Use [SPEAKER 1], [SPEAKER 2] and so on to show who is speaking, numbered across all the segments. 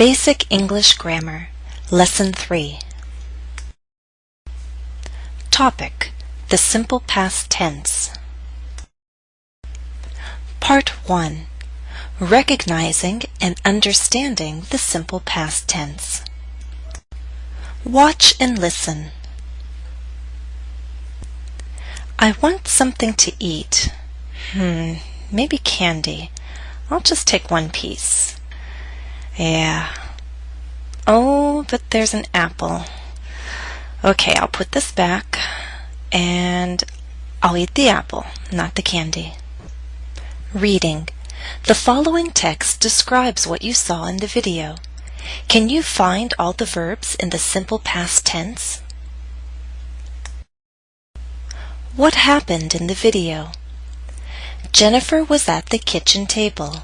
[SPEAKER 1] Basic English Grammar, Lesson 3. Topic: The simple past tense. Part 1. Recognizing and understanding the simple past tense. Watch and listen. I want something to eat. Maybe candy. I'll just take one piece. Yeah. Oh, but there's an apple. Okay, I'll put this back and I'll eat the apple, not the candy. Reading. The following text describes what you saw in the video. Can you find all the verbs in the simple past tense? What happened in the video? Jennifer was at the kitchen table.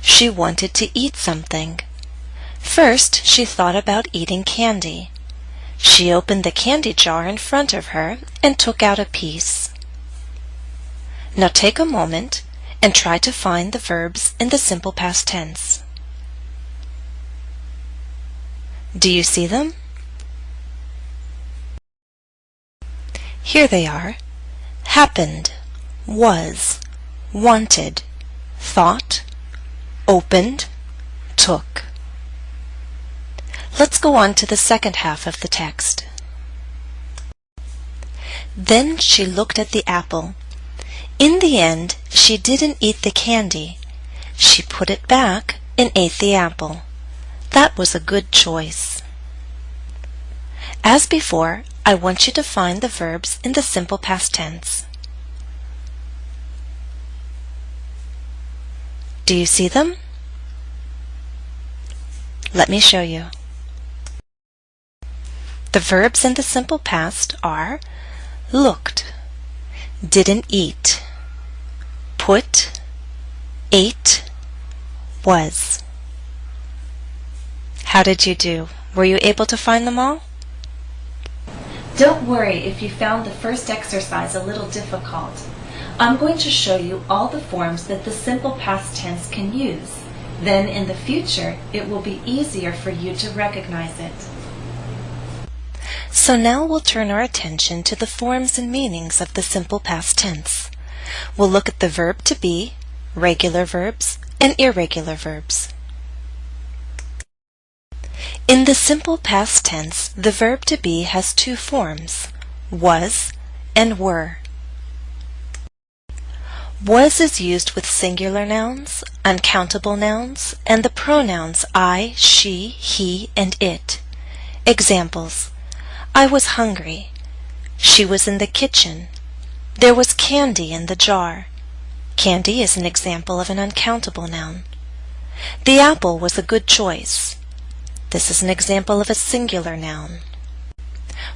[SPEAKER 1] She wanted to eat something. First, she thought about eating candy. She opened the candy jar in front of her and took out a piece. Now take a moment and try to find the verbs in the simple past tense. Do you see them? Here they are. Happened, was, wanted, thought, opened, took. Let's go on to the second half of the text. Then she looked at the apple. In the end, she didn't eat the candy. She put it back and ate the apple. That was a good choice. As before, I want you to find the verbs in the simple past tense. Do you see them? Let me show you. The verbs in the simple past are looked, didn't eat, put, ate, was. How did you do? Were you able to find them all? Don't worry if you found the first exercise a little difficult. I'm going to show you all the forms that the simple past tense can use. Then in the future, it will be easier for you to recognize it. So now we'll turn our attention to the forms and meanings of the simple past tense. We'll look at the verb to be, regular verbs, and irregular verbs. In the simple past tense, the verb to be has two forms, was and were. Was is used with singular nouns, uncountable nouns, and the pronouns I, she, he, and it. Examples: I was hungry. She was in the kitchen. There was candy in the jar. Candy is an example of an uncountable noun. The apple was a good choice. This is an example of a singular noun.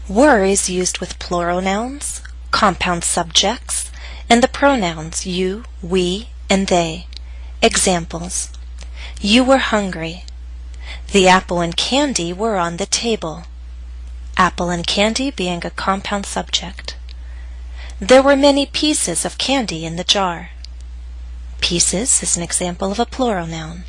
[SPEAKER 1] Were is used with plural nouns, compound subjects, and the pronouns you, we, and they. Examples: you were hungry. The apple and candy were on the table. Apple and candy being a compound subject. There were many pieces of candy in the jar. Pieces is an example of a plural noun.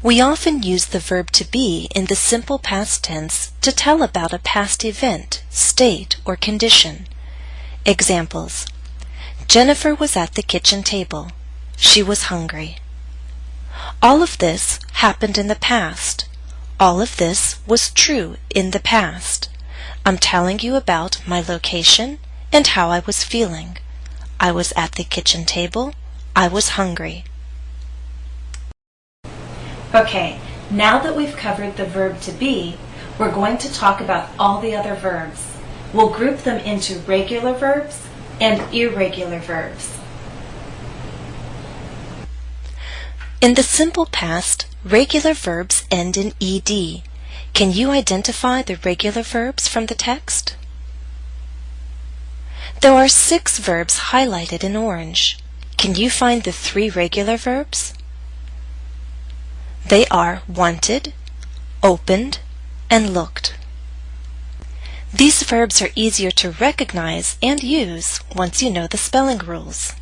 [SPEAKER 1] We often use the verb to be in the simple past tense to tell about a past event, state, or condition. Examples: Jennifer was at the kitchen table. She was hungry. All of this happened in the past. All of this was true in the past. I'm telling you about my location and how I was feeling. I was at the kitchen table. I was hungry. Okay, now that we've covered the verb to be, we're going to talk about all the other verbs. We'll group them into regular verbs and irregular verbs. In the simple past, regular verbs end in ed. Can you identify the regular verbs from the text? There are 6 verbs highlighted in orange. Can you find the 3 regular verbs? They are wanted, opened, and looked. These verbs are easier to recognize and use once you know the spelling rules.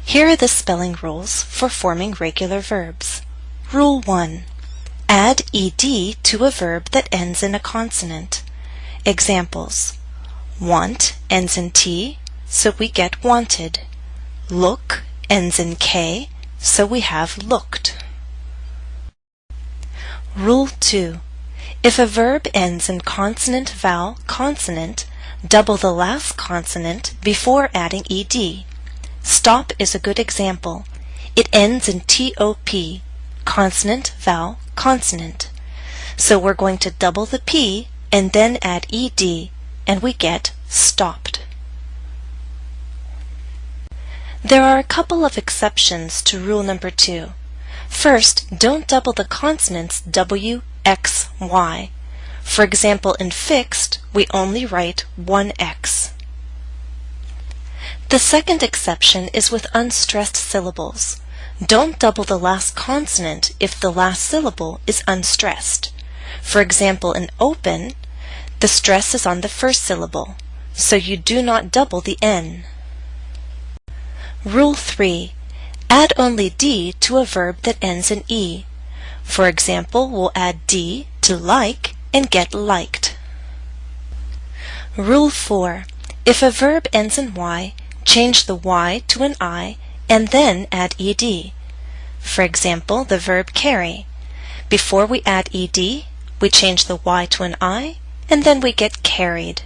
[SPEAKER 1] Here are the spelling rules for forming regular verbs. Rule 1. Add ed to a verb that ends in a consonant. Examples. Want ends in T, so we get wanted. Look ends in K, so we have looked. Rule 2. If a verb ends in consonant, vowel, consonant, double the last consonant before adding ed. Stop is a good example. It ends in TOP, consonant, vowel, consonant. So we're going to double the P and then add ed, and we get stopped. There are a couple of exceptions to rule number 2. First, don't double the consonants W, X, Y. For example, in fixed, we only write one X. The second exception is with unstressed syllables. Don't double the last consonant if the last syllable is unstressed. For example, in open, the stress is on the first syllable, so you do not double the N. Rule 3. Add only D to a verb that ends in E. For example, we'll add D to like and get liked. Rule 4. If a verb ends in Y, change the Y to an I and then add ed. For example, the verb carry. Before we add ed, we change the Y to an I and then we get carried.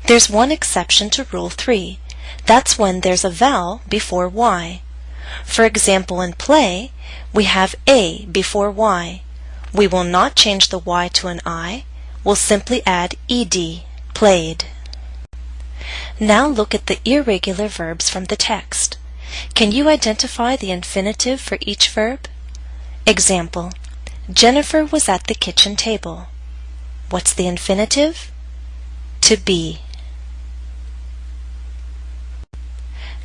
[SPEAKER 1] There's one exception to Rule 3. That's when there's a vowel before Y. For example, in play, we have A before Y. We will not change the Y to an I. We'll simply add ed, played. Now look at the irregular verbs from the text. Can you identify the infinitive for each verb? Example. Jennifer was at the kitchen table. What's the infinitive? To be.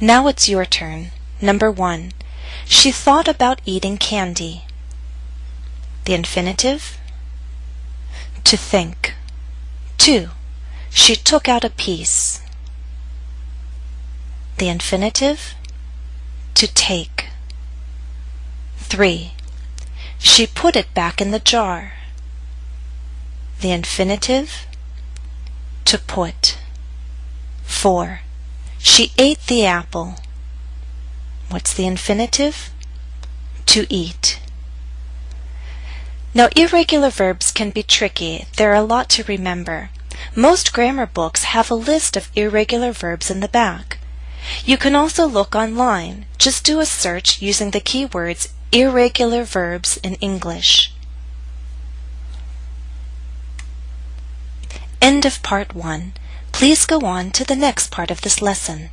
[SPEAKER 1] Now it's your turn. Number 1. She thought about eating candy. The infinitive? To think. 2. She took out a piece. The infinitive? To take. 3. She put it back in the jar. The infinitive? To put. 4. She ate the apple. What's the infinitive? To eat. Now, irregular verbs can be tricky. There are a lot to remember. Most grammar books have a list of irregular verbs in the back. You can also look online. Just do a search using the keywords irregular verbs in English. End of part 1. Please go on to the next part of this lesson.